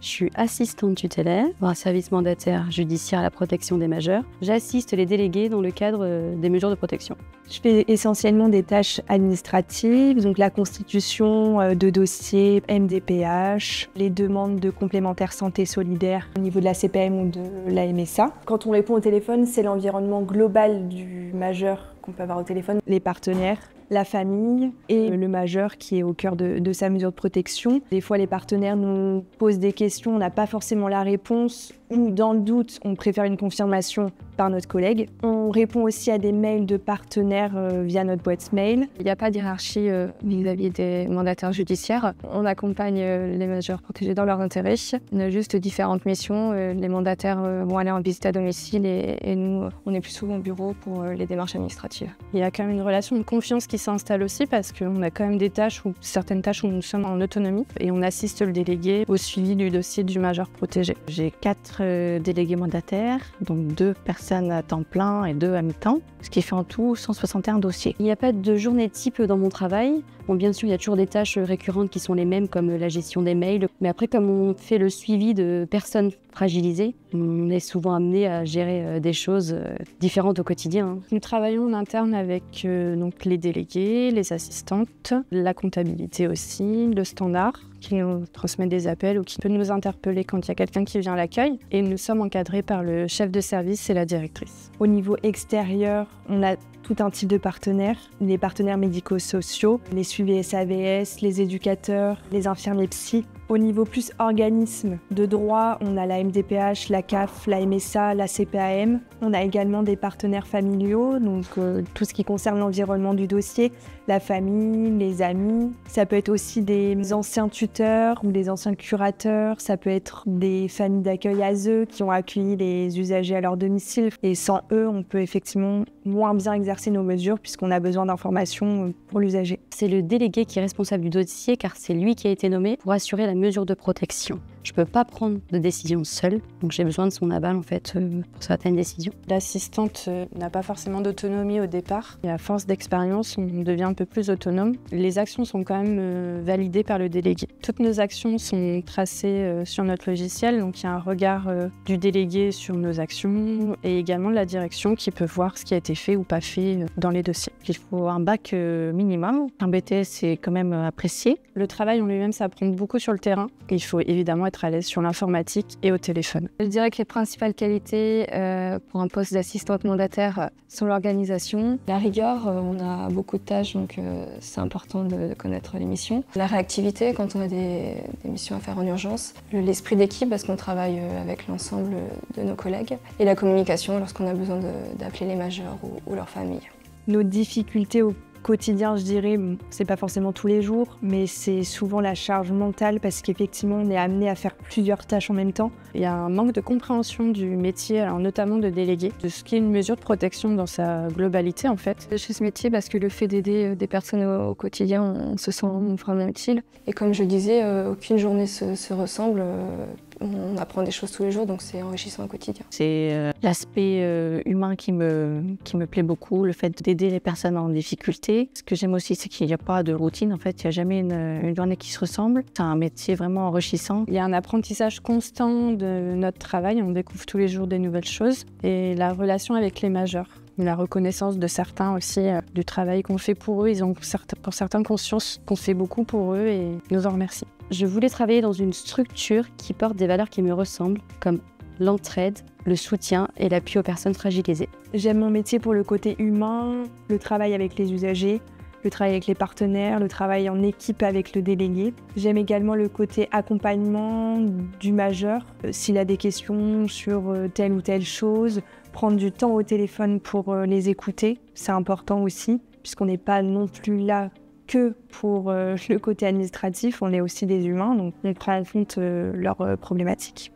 Je suis assistante tutélaire pour un service mandataire judiciaire à la protection des majeurs. J'assiste les délégués dans le cadre des mesures de protection. Je fais essentiellement des tâches administratives, donc la constitution de dossiers MDPH, les demandes de complémentaires santé solidaire au niveau de la CPM ou de la MSA. Quand on répond au téléphone, c'est l'environnement global du majeur qu'on peut avoir au téléphone, les partenaires, la famille et le majeur qui est au cœur de sa mesure de protection. Des fois, les partenaires nous posent des questions, on n'a pas forcément la réponse ou dans le doute, on préfère une confirmation par notre collègue. On répond aussi à des mails de partenaires via notre boîte mail. Il n'y a pas d'hierarchie vis-à-vis des mandataires judiciaires. On accompagne les majeurs protégés dans leur intérêt. On a juste différentes missions. Les mandataires vont aller en visite à domicile et nous, on est plus souvent au bureau pour les démarches administratives. Il y a quand même une relation de confiance qui s'installe aussi parce qu'on a quand même des tâches ou certaines tâches où nous sommes en autonomie et on assiste le délégué au suivi du dossier du majeur protégé. J'ai 4 délégués mandataires, donc 2 personnes à temps plein et 2 à mi-temps, ce qui fait en tout 161 dossiers. Il n'y a pas de journée type dans mon travail. Bon, bien sûr, il y a toujours des tâches récurrentes qui sont les mêmes, comme la gestion des mails. Mais après, comme on fait le suivi de personnes fragilisées, on est souvent amené à gérer des choses différentes au quotidien. Nous travaillons en interne avec donc les délégués, les assistantes, la comptabilité aussi, le standard, qui nous transmet des appels ou qui peut nous interpeller quand il y a quelqu'un qui vient à l'accueil. Et nous sommes encadrés par le chef de service et la directrice. Au niveau extérieur, on a tout un type de partenaires, les partenaires médico-sociaux, les suivis SAVS, les éducateurs, les infirmiers psy. Au niveau plus organisme de droit, on a la MDPH, la CAF, la MSA, la CPAM. On a également des partenaires familiaux, donc tout ce qui concerne l'environnement du dossier, la famille, les amis. Ça peut être aussi des anciens tuteurs ou des anciens curateurs. Ça peut être des familles d'accueil ASE qui ont accueilli les usagers à leur domicile. Et sans eux, on peut effectivement moins bien exercer nos mesures puisqu'on a besoin d'informations pour l'usager. C'est le délégué qui est responsable du dossier car c'est lui qui a été nommé pour assurer la mesure de protection. Je ne peux pas prendre de décision seule, donc j'ai besoin de son aval en fait pour certaines décisions. L'assistante n'a pas forcément d'autonomie au départ et à force d'expérience, on devient un peu plus autonome. Les actions sont quand même validées par le délégué. Toutes nos actions sont tracées sur notre logiciel, donc il y a un regard du délégué sur nos actions et également de la direction qui peut voir ce qui a été fait ou pas fait dans les dossiers. Il faut un bac minimum, un BTS est quand même apprécié. Le travail en lui-même, ça prend beaucoup sur le terrain. Il faut évidemment être à l'aise sur l'informatique et au téléphone. Je dirais que les principales qualités pour un poste d'assistante mandataire sont l'organisation. La rigueur, on a beaucoup de tâches, donc c'est important de connaître les missions. La réactivité quand on a des missions à faire en urgence. L'esprit d'équipe parce qu'on travaille avec l'ensemble de nos collègues. Et la communication lorsqu'on a besoin d'appeler les majeurs ou leur famille. Nos difficultés au quotidien, je dirais, c'est pas forcément tous les jours, mais c'est souvent la charge mentale parce qu'effectivement, on est amené à faire plusieurs tâches en même temps. Il y a un manque de compréhension du métier, alors notamment de délégués, de ce qu'est une mesure de protection dans sa globalité en fait. Je fais ce métier parce que le fait d'aider des personnes au quotidien, on se sent vraiment utile. Et comme je disais, aucune journée se ressemble. On apprend des choses tous les jours, donc c'est enrichissant au quotidien. C'est l'aspect humain qui me plaît beaucoup, le fait d'aider les personnes en difficulté. Ce que j'aime aussi, c'est qu'il n'y a pas de routine. En fait, il n'y a jamais une journée qui se ressemble. C'est un métier vraiment enrichissant. Il y a un apprentissage constant de notre travail. On découvre tous les jours des nouvelles choses. Et la relation avec les majeurs. La reconnaissance de certains aussi du travail qu'on fait pour eux. Ils ont pour certains conscience qu'on fait beaucoup pour eux et ils nous en remercient. Je voulais travailler dans une structure qui porte des valeurs qui me ressemblent, comme l'entraide, le soutien et l'appui aux personnes fragilisées. J'aime mon métier pour le côté humain, le travail avec les usagers, le travail avec les partenaires, le travail en équipe avec le délégué. J'aime également le côté accompagnement du majeur. S'il a des questions sur telle ou telle chose, prendre du temps au téléphone pour les écouter, c'est important aussi, puisqu'on n'est pas non plus là que pour le côté administratif, on est aussi des humains, donc on prend en compte leurs problématiques.